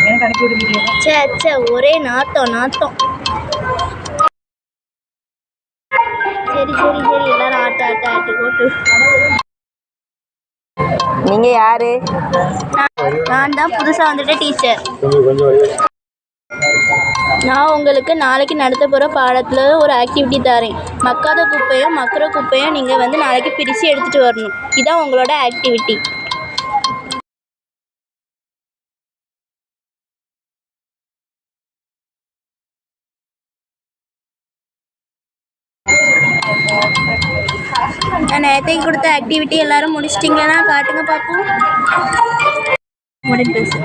எனக்கு அனுப்பிவிடு வீடியோ. சே ஒரே நாத்தம். சரி எல்லாரும் ஆட்டு போட்டு. நீங்கள் யார்? நான் தான் புதுசாக வந்துட்ட டீச்சர். நான் உங்களுக்கு நாளைக்கு நடத்த போகிற பாடத்தில் ஒரு ஆக்டிவிட்டி தரேன். மக்காத குப்பையும் மக்குற குப்பையும் நீங்கள் வந்து நாளைக்கு பிரித்து எடுத்துகிட்டு வரணும். இதுதான் உங்களோட ஆக்டிவிட்டி. நான் நேரத்தைக்கு கொடுத்த ஆக்டிவிட்டி எல்லாரும் முடிச்சிட்டிங்களா? காட்டுங்க பார்ப்போம். முடிஞ்சிருச்சு.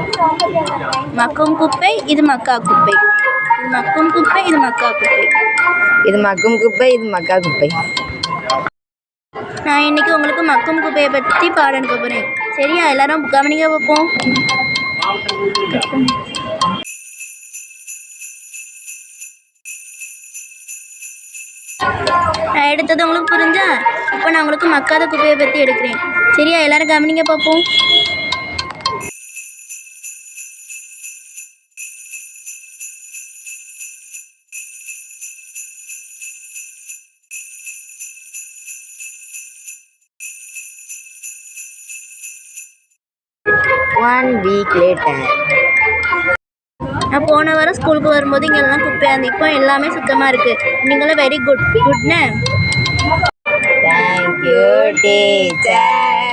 மக்கும் குப்பை, இது மக்கா குப்பை. இது மக்கும் குப்பை, இது மக்கா குப்பை. இது மக்கும் குப்பை, இது மக்கா குப்பை. நான் இன்னைக்கு உங்களுக்கு மக்கும் குப்பையை பற்றி பாடம் எடுக்க போகிறேன். சரியா? எல்லாரும் கவனிங்க பார்ப்போம். நான் எடுத்தது உங்களுக்கு புரிஞ்சா? இப்போ நான் உங்களுக்கு மக்காத குப்பையை பற்றி எடுக்கிறேன். சரியா? எல்லாரும் கவனிங்க பார்ப்போம். One week later. நான் போன வாரம் ஸ்கூலுக்கு வரும்போது இங்கெல்லாம் குப்பையாக இருந்து இப்போ எல்லாமே சுத்தமாக இருக்குது. நீங்களும் வெரி குட்னு. Thank you, teacher.